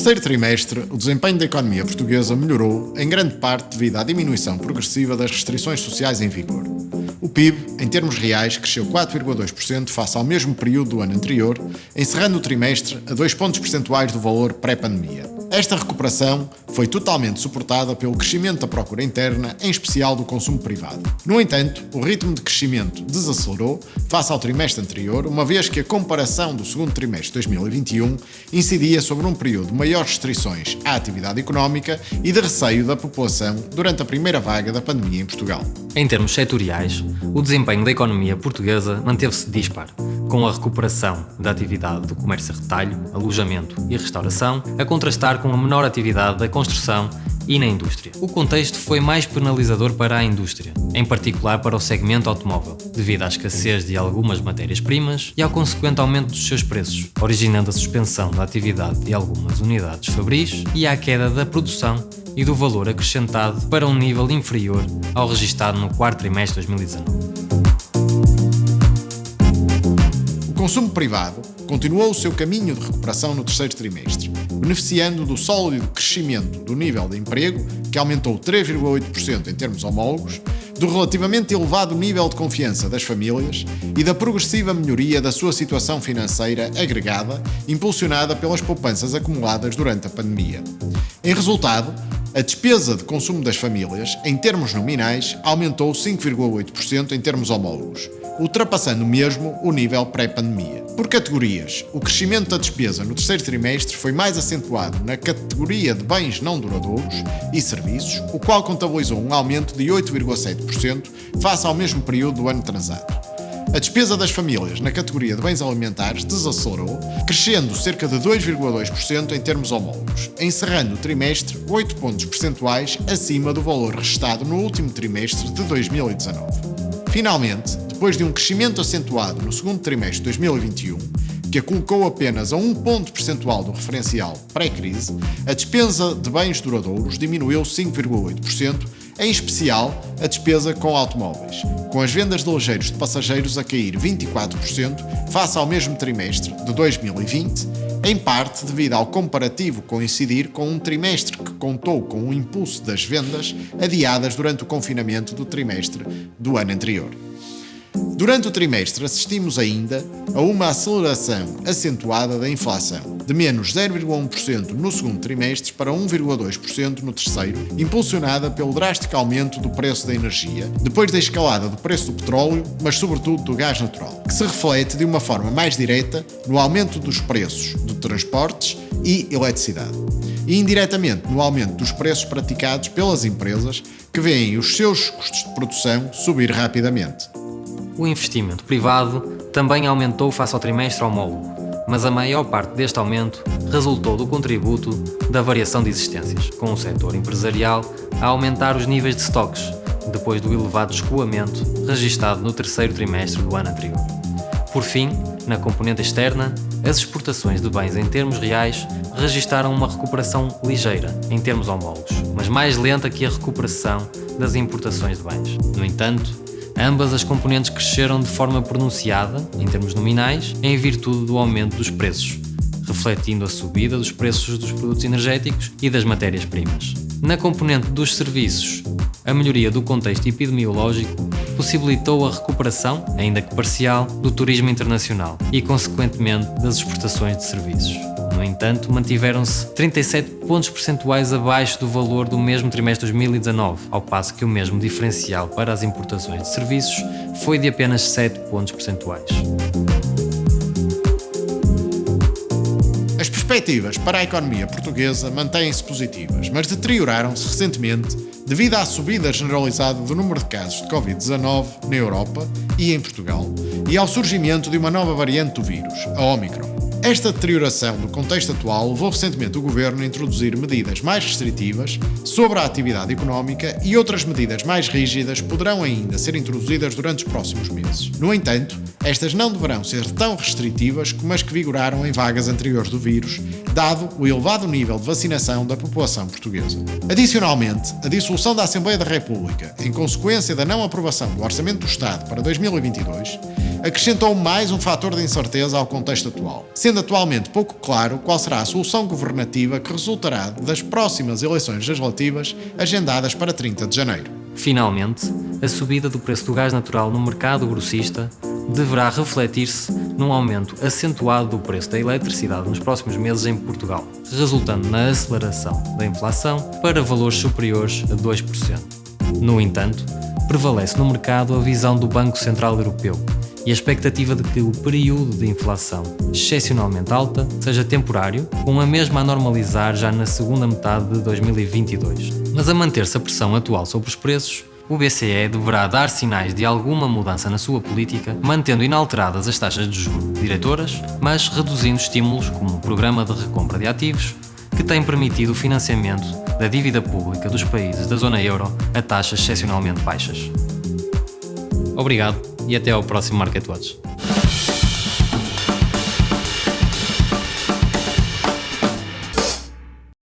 terceiro trimestre, o desempenho da economia portuguesa melhorou, em grande parte devido à diminuição progressiva das restrições sociais em vigor. O PIB, em termos reais, cresceu 4,2% face ao mesmo período do ano anterior, encerrando o trimestre a 2 pontos percentuais do valor pré-pandemia. Esta recuperação foi totalmente suportada pelo crescimento da procura interna, em especial do consumo privado. No entanto, o ritmo de crescimento desacelerou face ao trimestre anterior, uma vez que a comparação do segundo trimestre de 2021 incidia sobre um período de maiores restrições à atividade económica e de receio da população durante a primeira vaga da pandemia em Portugal. Em termos setoriais, o desempenho da economia portuguesa manteve-se dispar, com a recuperação da atividade do comércio a retalho, alojamento e restauração, a contrastar com a menor atividade da construção e na indústria. O contexto foi mais penalizador para a indústria, em particular para o segmento automóvel, devido à escassez de algumas matérias-primas e ao consequente aumento dos seus preços, originando a suspensão da atividade de algumas unidades fabris e à queda da produção e do valor acrescentado para um nível inferior ao registado no quarto trimestre de 2019. O consumo privado continuou o seu caminho de recuperação no terceiro trimestre, beneficiando do sólido crescimento do nível de emprego, que aumentou 3,8% em termos homólogos, do relativamente elevado nível de confiança das famílias e da progressiva melhoria da sua situação financeira agregada, impulsionada pelas poupanças acumuladas durante a pandemia. Em resultado, a despesa de consumo das famílias, em termos nominais, aumentou 5,8% em termos homólogos, ultrapassando mesmo o nível pré-pandemia. Por categorias, o crescimento da despesa no terceiro trimestre foi mais acentuado na categoria de bens não duradouros e serviços, o qual contabilizou um aumento de 8,7% face ao mesmo período do ano transato. A despesa das famílias na categoria de bens alimentares desacelerou, crescendo cerca de 2,2% em termos homólogos, encerrando o trimestre 8 pontos percentuais acima do valor registado no último trimestre de 2019. Finalmente, depois de um crescimento acentuado no segundo trimestre de 2021, que a colocou apenas a 1 ponto percentual do referencial pré-crise, a despesa de bens duradouros diminuiu 5,8%, em especial a despesa com automóveis, com as vendas de ligeiros de passageiros a cair 24% face ao mesmo trimestre de 2020, em parte devido ao comparativo coincidir com um trimestre que contou com o impulso das vendas adiadas durante o confinamento do trimestre do ano anterior. Durante o trimestre assistimos ainda a uma aceleração acentuada da inflação, de menos 0,1% no segundo trimestre para 1,2% no terceiro, impulsionada pelo drástico aumento do preço da energia, depois da escalada do preço do petróleo, mas sobretudo do gás natural, que se reflete de uma forma mais direta no aumento dos preços de transportes e eletricidade, e indiretamente no aumento dos preços praticados pelas empresas que veem os seus custos de produção subir rapidamente. O investimento privado também aumentou face ao trimestre homólogo, mas a maior parte deste aumento resultou do contributo da variação de existências, com o setor empresarial a aumentar os níveis de estoques, depois do elevado escoamento registado no terceiro trimestre do ano anterior. Por fim, na componente externa, as exportações de bens em termos reais registaram uma recuperação ligeira em termos homólogos, mas mais lenta que a recuperação das importações de bens. No entanto, ambas as componentes cresceram de forma pronunciada, em termos nominais, em virtude do aumento dos preços, refletindo a subida dos preços dos produtos energéticos e das matérias-primas. Na componente dos serviços, a melhoria do contexto epidemiológico possibilitou a recuperação, ainda que parcial, do turismo internacional e, consequentemente, das exportações de serviços. No entanto, mantiveram-se 37 pontos percentuais abaixo do valor do mesmo trimestre de 2019, ao passo que o mesmo diferencial para as importações de serviços foi de apenas 7 pontos percentuais. As perspectivas para a economia portuguesa mantêm-se positivas, mas deterioraram-se recentemente devido à subida generalizada do número de casos de Covid-19 na Europa e em Portugal e ao surgimento de uma nova variante do vírus, a Omicron. Esta deterioração do contexto atual levou recentemente o Governo a introduzir medidas mais restritivas sobre a atividade económica e outras medidas mais rígidas poderão ainda ser introduzidas durante os próximos meses. No entanto, estas não deverão ser tão restritivas como as que vigoraram em vagas anteriores do vírus, dado o elevado nível de vacinação da população portuguesa. Adicionalmente, a dissolução da Assembleia da República, em consequência da não aprovação do Orçamento do Estado para 2022, acrescentou mais um fator de incerteza ao contexto atual, sendo sendo atualmente pouco claro qual será a solução governativa que resultará das próximas eleições legislativas agendadas para 30 de janeiro. Finalmente, a subida do preço do gás natural no mercado grossista deverá refletir-se num aumento acentuado do preço da eletricidade nos próximos meses em Portugal, resultando na aceleração da inflação para valores superiores a 2%. No entanto, prevalece no mercado a visão do Banco Central Europeu e a expectativa de que o período de inflação excepcionalmente alta seja temporário, com a mesma a normalizar já na segunda metade de 2022. Mas a manter-se a pressão atual sobre os preços, o BCE deverá dar sinais de alguma mudança na sua política, mantendo inalteradas as taxas de juros diretoras, mas reduzindo estímulos como o programa de recompra de ativos, que tem permitido o financiamento da dívida pública dos países da zona euro a taxas excepcionalmente baixas. Obrigado e até ao próximo Market Watch.